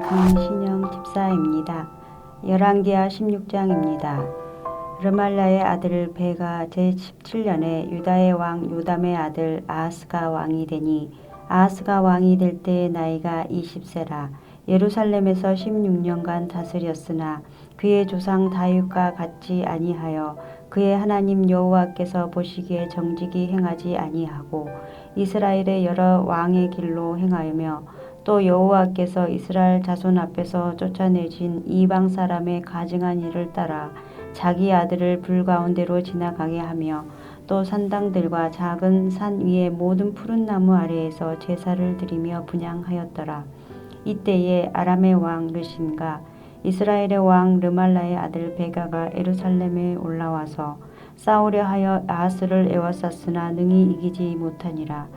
김신영 집사입니다. 열왕기하 16장입니다. 르말라의 아들 베가 제17년에 유다의 왕 요담의 아들 아하스가 왕이 되니 아하스가 왕이 될 때의 나이가 20세라. 예루살렘에서 16년간 다스렸으나 그의 조상 다윗과 같지 아니하여 그의 하나님 여호와께서 보시기에 정직이 행하지 아니하고 이스라엘의 여러 왕의 길로 행하며 또 여호와께서 이스라엘 자손 앞에서 쫓아내신 이방 사람의 가증한 일을 따라 자기 아들을 불 가운데로 지나가게 하며 또 산당들과 작은 산 위의 모든 푸른 나무 아래에서 제사를 드리며 분향하였더라. 이때에 아람의 왕 르신과 이스라엘의 왕 르말라의 아들 베가가 예루살렘에 올라와서 싸우려 하여 아하스를 에워쌌으나 능히 이기지 못하니라.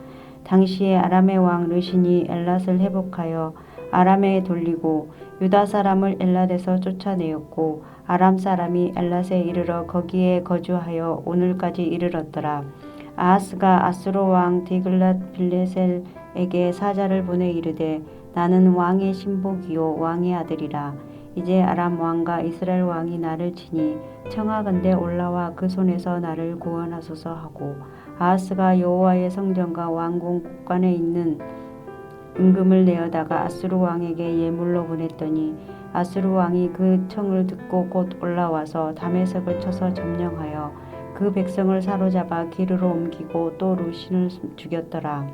당시에 아람의 왕 르신이 엘랏을 회복하여 아람에 돌리고 유다 사람을 엘랏에서 쫓아내었고 아람 사람이 엘랏에 이르러 거기에 거주하여 오늘까지 이르렀더라. 아하스가 아수르 왕 디글랏 빌레셀에게 사자를 보내 이르되 나는 왕의 신복이요 왕의 아들이라. 이제 아람 왕과 이스라엘 왕이 나를 치니 청하건대 올라와 그 손에서 나를 구원하소서 하고 아하스가 여호와의 성전과 왕궁 곳간에 있는 은금을 내어다가 아수르 왕에게 예물로 보냈더니 아수르 왕이 그 청을 듣고 곧 올라와서 다메섹을 쳐서 점령하여 그 백성을 사로잡아 기르로 옮기고 또 루신을 죽였더라.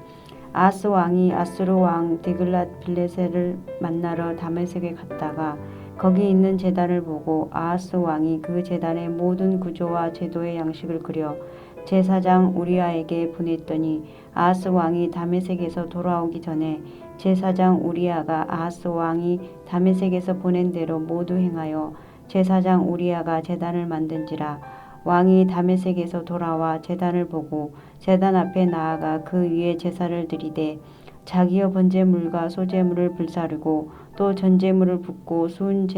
아하스 왕이 아수르 왕 디글랏 빌레셀을 만나러 다메섹에 갔다가 거기 있는 제단을 보고 아하스 왕이 그 제단의 모든 구조와 제도의 양식을 그려 제사장 우리아에게 보냈더니 아하스 왕이 다메섹에서 돌아오기 전에 제사장 우리아가 아하스 왕이 다메섹에서 보낸 대로 모두 행하여 제사장 우리아가 제단을 만든지라. 왕이 다메섹에서 돌아와 제단을 보고 제단 앞에 나아가 그 위에 제사를 드리되 자기의 번제물과 소제물을 불사르고 또 전제물을 붓고 수은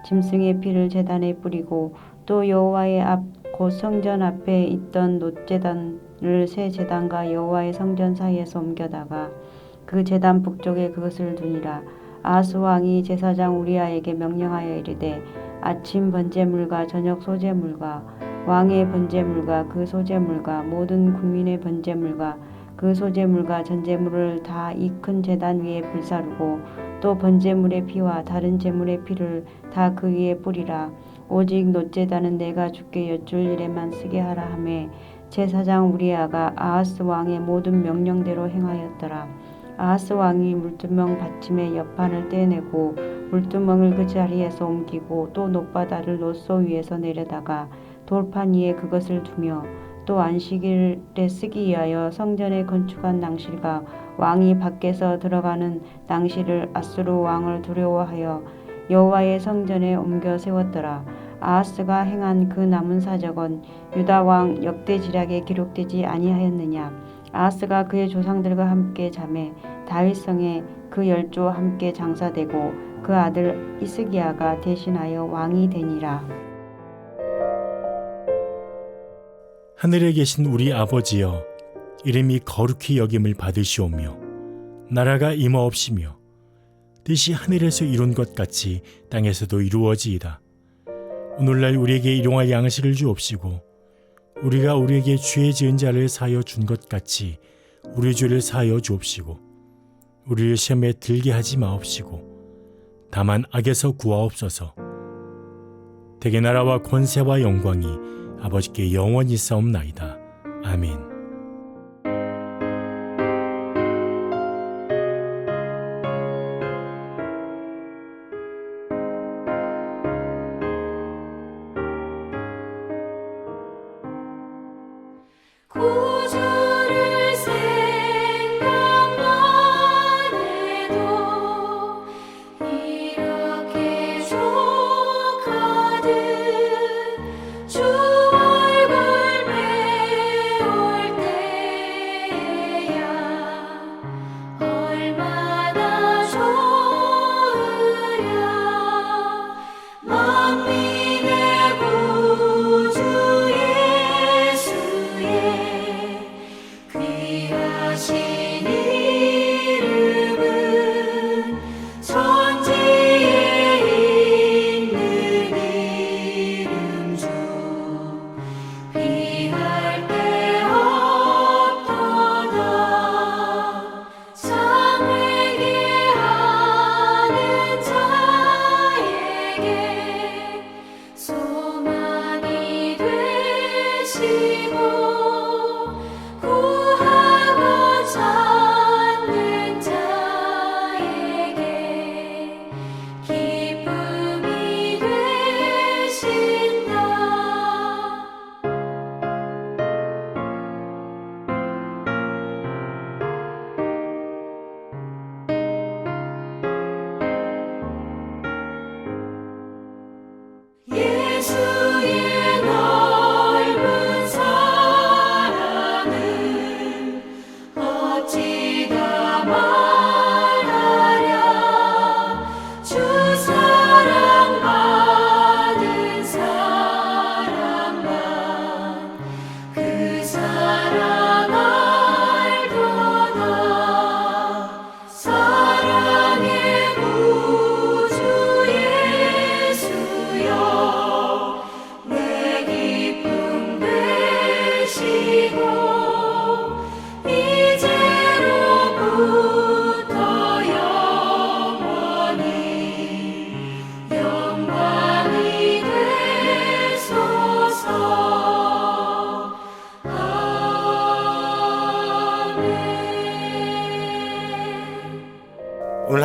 짐승의 피를 제단에 뿌리고 또 여호와의 앞 곧 성전 앞에 있던 놋제단을 새 제단과 여호와의 성전 사이에서 옮겨다가 그 제단 북쪽에 그것을 두니라. 아하스 왕이 제사장 우리아에게 명령하여 이르되 아침 번제물과 저녁 소제물과 왕의 번제물과 그 소제물과 모든 국민의 번제물과 그 소제물과 전제물을 다 이 큰 제단 위에 불사르고 또 번제물의 피와 다른 제물의 피를 다 그 위에 뿌리라. 오직 놋제단은 내가 주께 여쭐 일에만 쓰게 하라 하매 제사장 우리아가 아하스 왕의 모든 명령대로 행하였더라. 아하스 왕이 물두멍 받침의 옆판을 떼내고 물두멍을 그 자리에서 옮기고 또 놋바다를 놋소 위에서 내려다가 돌판 위에 그것을 두며 또 안식일에 쓰기 위하여 성전에 건축한 낭실과 왕이 밖에서 들어가는 낭실을 아수르 왕을 두려워하여 여호와의 성전에 옮겨 세웠더라. 아하스가 행한 그 남은 사적은 유다 왕 역대지략에 기록되지 아니하였느냐. 아하스가 그의 조상들과 함께 잠에 다윗성에 그 열조와 함께 장사되고 그 아들 이스기야가 대신하여 왕이 되니라. 하늘에 계신 우리 아버지여, 이름이 거룩히 여김을 받으시오며 나라가 임하옵시며 뜻이 하늘에서 이룬 것 같이 땅에서도 이루어지이다. 오늘날 우리에게 일용할 양식을 주옵시고 우리가 우리에게 죄 지은 자를 사하여 준 것 같이 우리 죄를 사하여 주옵시고 우리를 시험에 들게 하지 마옵시고 다만 악에서 구하옵소서. 대개 나라와 권세와 영광이 아버지께 영원히 싸움나이다. 아멘. 구주를 생각만 해도 이렇게 좋거든. 주 얼굴 배울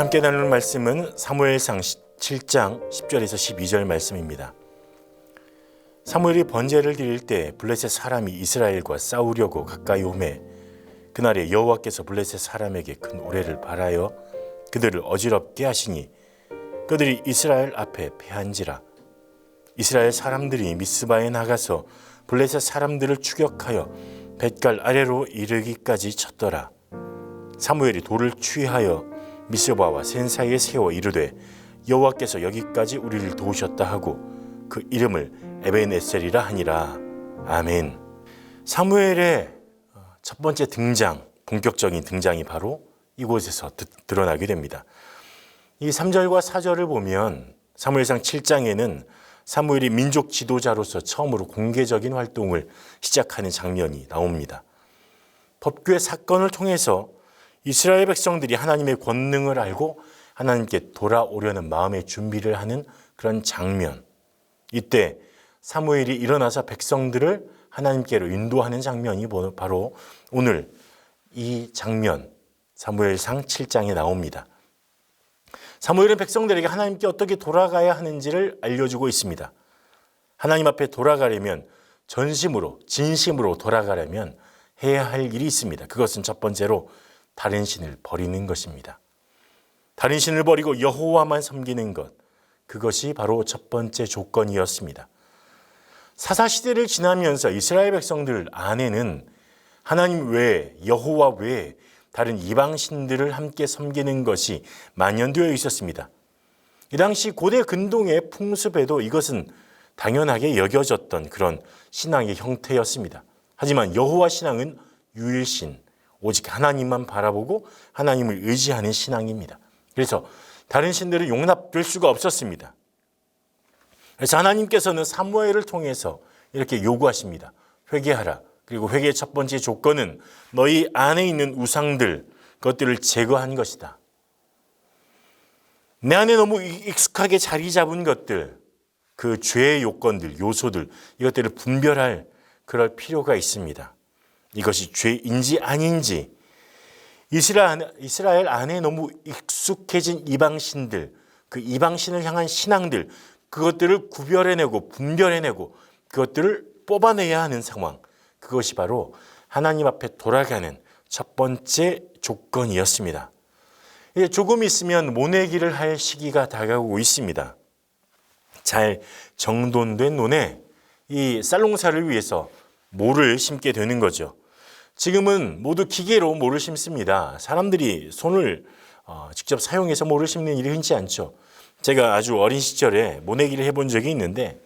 함께 나눌 말씀은 사무엘상 7장 10절에서 12절 말씀입니다. 사무엘이 번제를 드릴 때 블레셋 사람이 이스라엘과 싸우려고 가까이 오매 그날에 여호와께서 블레셋 사람에게 큰 우레를 발하여 그들을 어지럽게 하시니 그들이 이스라엘 앞에 패한지라. 이스라엘 사람들이 미스바에 나가서 블레셋 사람들을 추격하여 뱃갈 아래로 이르기까지 쳤더라. 사무엘이 돌을 취하여 미스바와 센 사이에 세워 이르되 여호와께서 여기까지 우리를 도우셨다 하고 그 이름을 에벤에셀이라 하니라. 아멘. 사무엘의 첫 번째 등장, 본격적인 등장이 바로 이곳에서 드러나게 됩니다. 이 3절과 4절을 보면 사무엘상 7장에는 사무엘이 민족 지도자로서 처음으로 공개적인 활동을 시작하는 장면이 나옵니다. 법궤 사건을 통해서 이스라엘 백성들이 하나님의 권능을 알고 하나님께 돌아오려는 마음의 준비를 하는 그런 장면. 이때 사무엘이 일어나서 백성들을 하나님께로 인도하는 장면이 바로 오늘 이 장면 사무엘상 7장에 나옵니다. 사무엘은 백성들에게 하나님께 어떻게 돌아가야 하는지를 알려주고 있습니다. 하나님 앞에 돌아가려면 전심으로 진심으로 돌아가려면 해야 할 일이 있습니다. 그것은 첫 번째로 다른 신을 버리는 것입니다. 다른 신을 버리고 여호와만 섬기는 것, 그것이 바로 첫 번째 조건이었습니다. 사사시대를 지나면서 이스라엘 백성들 안에는 하나님 외에 여호와 외에 다른 이방신들을 함께 섬기는 것이 만연되어 있었습니다. 이 당시 고대 근동의 풍습에도 이것은 당연하게 여겨졌던 그런 신앙의 형태였습니다. 하지만 여호와 신앙은 유일신, 오직 하나님만 바라보고 하나님을 의지하는 신앙입니다. 그래서 다른 신들은 용납될 수가 없었습니다. 그래서 하나님께서는 사무엘을 통해서 이렇게 요구하십니다. 회개하라. 그리고 회개의 첫 번째 조건은 너희 안에 있는 우상들, 그것들을 제거한 것이다. 내 안에 너무 익숙하게 자리 잡은 것들, 그 죄의 요건들, 요소들, 이것들을 분별할 그럴 필요가 있습니다. 이것이 죄인지 아닌지, 이스라엘 안에 너무 익숙해진 이방신들, 그 이방신을 향한 신앙들, 그것들을 구별해내고 분별해내고 그것들을 뽑아내야 하는 상황, 그것이 바로 하나님 앞에 돌아가는 첫 번째 조건이었습니다. 이제 조금 있으면 모내기를 할 시기가 다가오고 있습니다. 잘 정돈된 논에 이 쌀농사를 위해서 모를 심게 되는 거죠. 지금은 모두 기계로 모를 심습니다. 사람들이 손을 직접 사용해서 모를 심는 일이 흔치 않죠. 제가 아주 어린 시절에 모내기를 해본 적이 있는데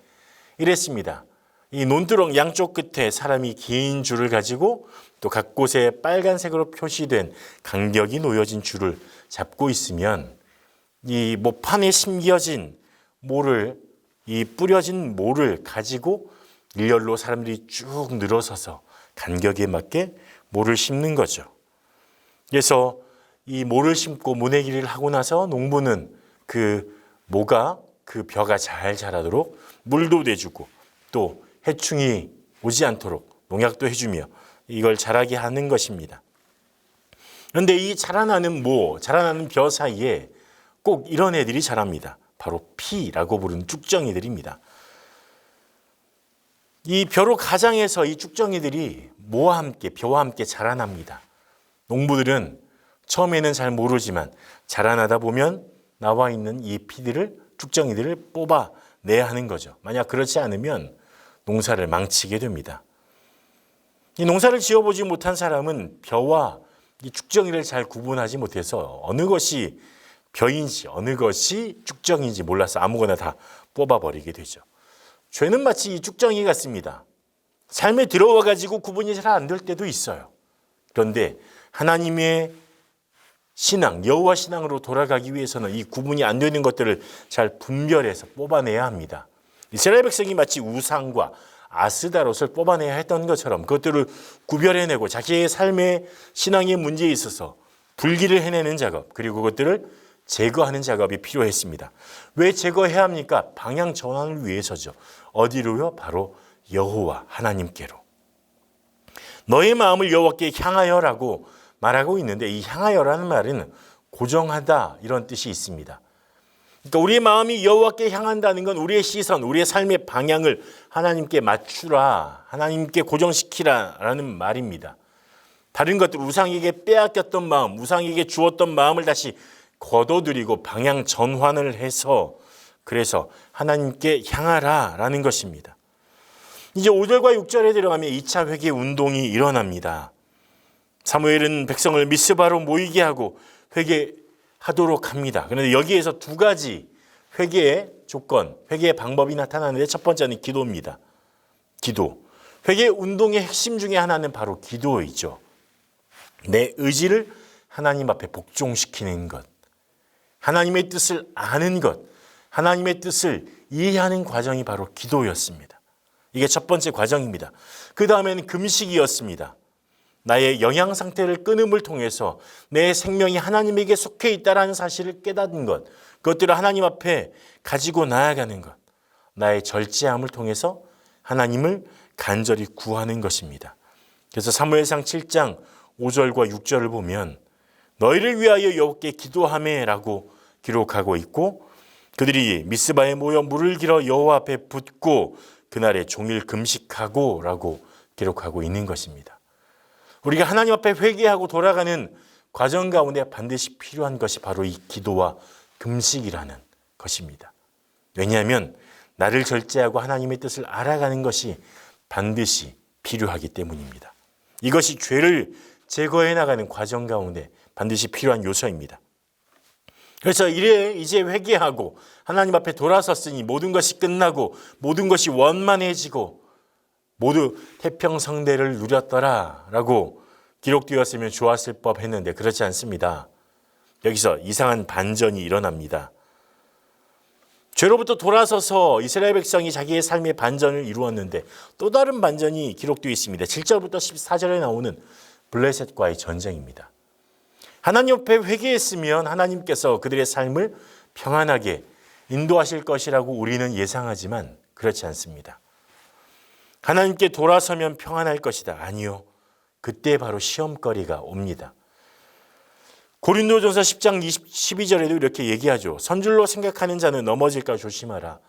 이랬습니다. 이 논두렁 양쪽 끝에 사람이 긴 줄을 가지고 또 각 곳에 빨간색으로 표시된 간격이 놓여진 줄을 잡고 있으면 이 모판에 심겨진 모를, 이 뿌려진 모를 가지고 일렬로 사람들이 쭉 늘어서서 간격에 맞게 모를 심는 거죠. 그래서 이 모를 심고 모내기를 하고 나서 농부는 그 모가 그 벼가 잘 자라도록 물도 내주고 또 해충이 오지 않도록 농약도 해주며 이걸 자라게 하는 것입니다. 그런데 이 자라나는 모, 자라나는 벼 사이에 꼭 이런 애들이 자랍니다. 바로 피라고 부르는 쭉정이들입니다. 이 벼로 가장해서 이 쭉정이들이 모와 함께 벼와 함께 자라납니다. 농부들은 처음에는 잘 모르지만 자라나다 보면 나와 있는 이 피들을 쭉정이들을 뽑아내야 하는 거죠. 만약 그렇지 않으면 농사를 망치게 됩니다. 이 농사를 지어보지 못한 사람은 벼와 이 쭉정이를 잘 구분하지 못해서 어느 것이 벼인지 어느 것이 쭉정인지 몰라서 아무거나 다 뽑아버리게 되죠. 죄는 마치 이 쭉정이 같습니다. 삶에 들어와 가지고 구분이 잘 안 될 때도 있어요. 그런데 하나님의 신앙, 여호와 신앙으로 돌아가기 위해서는 이 구분이 안 되는 것들을 잘 분별해서 뽑아내야 합니다. 이스라엘 백성이 마치 우상과 아스다롯을 뽑아내야 했던 것처럼 그것들을 구별해내고 자기의 삶의 신앙의 문제에 있어서 분리를 해내는 작업, 그리고 그것들을 제거하는 작업이 필요했습니다. 왜 제거해야 합니까? 방향 전환을 위해서죠. 어디로요? 바로 여호와 하나님께로. 너의 마음을 여호와께 향하여라고 말하고 있는데 이 향하여라는 말은 고정하다 이런 뜻이 있습니다. 그러니까 우리의 마음이 여호와께 향한다는 건 우리의 시선, 우리의 삶의 방향을 하나님께 맞추라, 하나님께 고정시키라라는 말입니다. 다른 것들, 우상에게 빼앗겼던 마음, 우상에게 주었던 마음을 다시 거둬들이고 방향 전환을 해서 그래서 하나님께 향하라라는 것입니다. 이제 5절과 6절에 들어가면 2차 회개 운동이 일어납니다. 사무엘은 백성을 미스바로 모이게 하고 회개하도록 합니다. 그런데 여기에서 두 가지 회개의 조건, 회개의 방법이 나타나는데 첫 번째는 기도입니다. 기도. 회개 운동의 핵심 중에 하나는 바로 기도이죠. 내 의지를 하나님 앞에 복종시키는 것, 하나님의 뜻을 아는 것, 하나님의 뜻을 이해하는 과정이 바로 기도였습니다. 이게 첫 번째 과정입니다. 그 다음에는 금식이었습니다. 나의 영양 상태를 끊음을 통해서 내 생명이 하나님에게 속해 있다는 사실을 깨닫는 것, 그것들을 하나님 앞에 가지고 나아가는 것, 나의 절제함을 통해서 하나님을 간절히 구하는 것입니다. 그래서 사무엘상 7장 5절과 6절을 보면 너희를 위하여 여호와께 기도하매라고 기록하고 있고, 그들이 미스바에 모여 물을 길어 여호와 앞에 붓고 그날에 종일 금식하고 라고 기록하고 있는 것입니다. 우리가 하나님 앞에 회개하고 돌아가는 과정 가운데 반드시 필요한 것이 바로 이 기도와 금식이라는 것입니다. 왜냐하면 나를 절제하고 하나님의 뜻을 알아가는 것이 반드시 필요하기 때문입니다. 이것이 죄를 제거해 나가는 과정 가운데 반드시 필요한 요소입니다. 그래서 이제 회개하고 하나님 앞에 돌아섰으니 모든 것이 끝나고 모든 것이 원만해지고 모두 태평성대를 누렸더라 라고 기록되었으면 좋았을 법했는데 그렇지 않습니다. 여기서 이상한 반전이 일어납니다. 죄로부터 돌아서서 이스라엘 백성이 자기의 삶의 반전을 이루었는데 또 다른 반전이 기록되어 있습니다. 7절부터 14절에 나오는 블레셋과의 전쟁입니다. 하나님 앞에 회개했으면 하나님께서 그들의 삶을 평안하게 인도하실 것이라고 우리는 예상하지만 그렇지 않습니다. 하나님께 돌아서면 평안할 것이다. 아니요. 그때 바로 시험거리가 옵니다. 고린도전서 10장 12절에도 이렇게 얘기하죠. 선줄로 생각하는 자는 넘어질까 조심하라.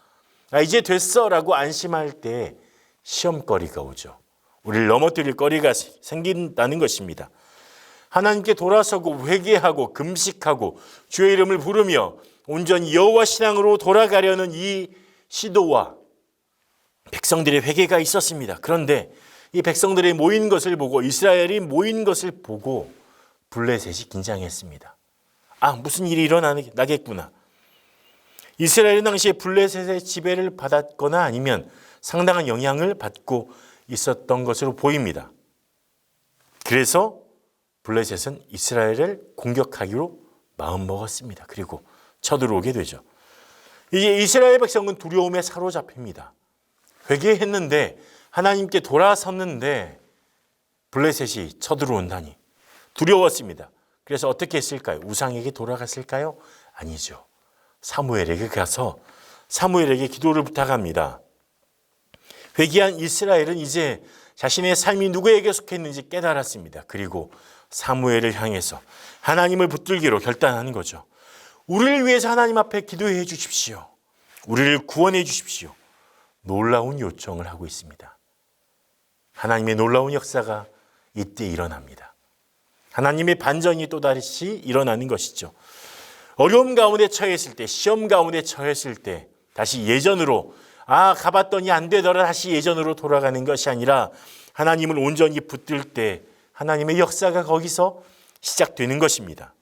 이제 됐어 라고 안심할 때 시험거리가 오죠. 우리를 넘어뜨릴 거리가 생긴다는 것입니다. 하나님께 돌아서고 회개하고 금식하고 주의 이름을 부르며 온전히 여호와 신앙으로 돌아가려는 이 시도와 백성들의 회개가 있었습니다. 그런데 이 백성들이 모인 것을 보고 이스라엘이 모인 것을 보고 블레셋이 긴장했습니다. 무슨 일이 일어나겠구나. 이스라엘은 당시에 블레셋의 지배를 받았거나 아니면 상당한 영향을 받고 있었던 것으로 보입니다. 그래서 블레셋은 이스라엘을 공격하기로 마음먹었습니다. 그리고 쳐들어오게 되죠. 이제 이스라엘 백성은 두려움에 사로잡힙니다. 회개했는데 하나님께 돌아섰는데 블레셋이 쳐들어온다니 두려웠습니다. 그래서 어떻게 했을까요? 우상에게 돌아갔을까요? 아니죠. 사무엘에게 가서 사무엘에게 기도를 부탁합니다. 회개한 이스라엘은 이제 자신의 삶이 누구에게 속했는지 깨달았습니다. 그리고 사무엘을 향해서 하나님을 붙들기로 결단하는 거죠. 우리를 위해서 하나님 앞에 기도해 주십시오. 우리를 구원해 주십시오. 놀라운 요청을 하고 있습니다. 하나님의 놀라운 역사가 이때 일어납니다. 하나님의 반전이 또다시 일어나는 것이죠. 어려움 가운데 처했을 때, 시험 가운데 처했을 때 다시 예전으로 가봤더니 안 되더라 다시 예전으로 돌아가는 것이 아니라 하나님을 온전히 붙들 때 하나님의 역사가 거기서 시작되는 것입니다.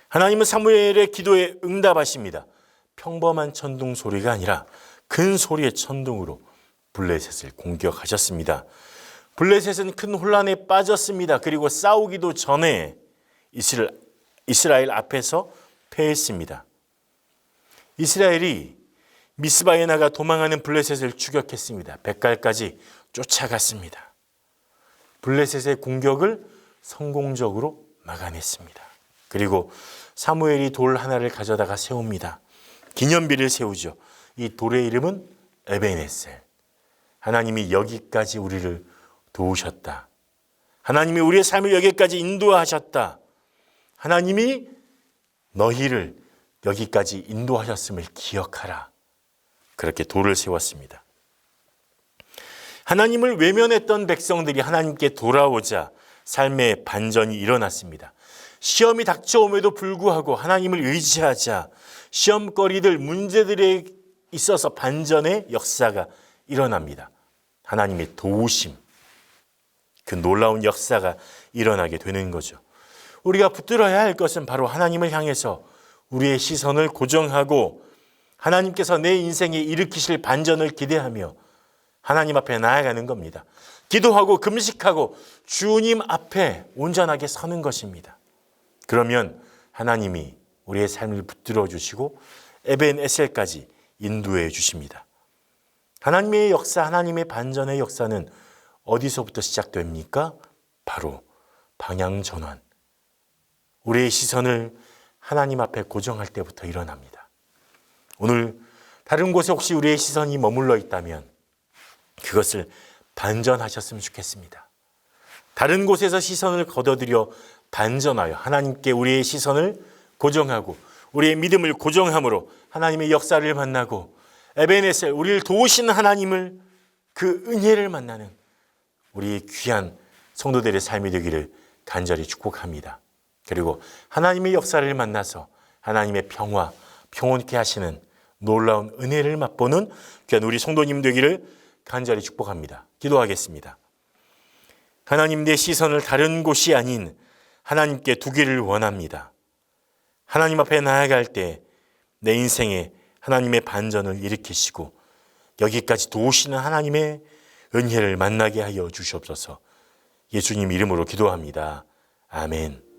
하나님은 사무엘의 기도에 응답하십니다. 평범한 천둥 소리가 아니라 큰 소리의 천둥으로 블레셋을 공격하셨습니다. 블레셋은 큰 혼란에 빠졌습니다. 그리고 싸우기도 전에 이스라엘 앞에서 패했습니다. 이스라엘이 미스바에 나가 도망하는 블레셋을 추격했습니다. 벳갈까지 쫓아갔습니다. 블레셋의 공격을 성공적으로 막아냈습니다. 그리고 사무엘이 돌 하나를 가져다가 세웁니다. 기념비를 세우죠. 이 돌의 이름은 에베네셀. 하나님이 여기까지 우리를 도우셨다. 하나님이 우리의 삶을 여기까지 인도하셨다. 하나님이 너희를 여기까지 인도하셨음을 기억하라. 그렇게 돌을 세웠습니다. 하나님을 외면했던 백성들이 하나님께 돌아오자 삶의 반전이 일어났습니다. 시험이 닥쳐옴에도 불구하고 하나님을 의지하자 시험거리들, 문제들에 있어서 반전의 역사가 일어납니다. 하나님의 도우심, 그 놀라운 역사가 일어나게 되는 거죠. 우리가 붙들어야 할 것은 바로 하나님을 향해서 우리의 시선을 고정하고 하나님께서 내 인생에 일으키실 반전을 기대하며 하나님 앞에 나아가는 겁니다. 기도하고 금식하고 주님 앞에 온전하게 서는 것입니다. 그러면 하나님이 우리의 삶을 붙들어 주시고 에벤에셀까지 인도해 주십니다. 하나님의 역사, 하나님의 반전의 역사는 어디서부터 시작됩니까? 바로 방향전환. 우리의 시선을 하나님 앞에 고정할 때부터 일어납니다. 오늘 다른 곳에 혹시 우리의 시선이 머물러 있다면 그것을 반전하셨으면 좋겠습니다. 다른 곳에서 시선을 걷어들여 반전하여 하나님께 우리의 시선을 고정하고 우리의 믿음을 고정함으로 하나님의 역사를 만나고 에베네셀, 우리를 도우시는 하나님을, 그 은혜를 만나는 우리의 귀한 성도들의 삶이 되기를 간절히 축복합니다. 그리고 하나님의 역사를 만나서 하나님의 평화, 평온케 하시는 놀라운 은혜를 맛보는 귀한 우리 성도님 되기를 간절히 축복합니다. 기도하겠습니다. 하나님, 내 시선을 다른 곳이 아닌 하나님께 두기를 원합니다. 하나님 앞에 나아갈 때 내 인생에 하나님의 반전을 일으키시고 여기까지 도우시는 하나님의 은혜를 만나게 하여 주시옵소서. 예수님 이름으로 기도합니다. 아멘.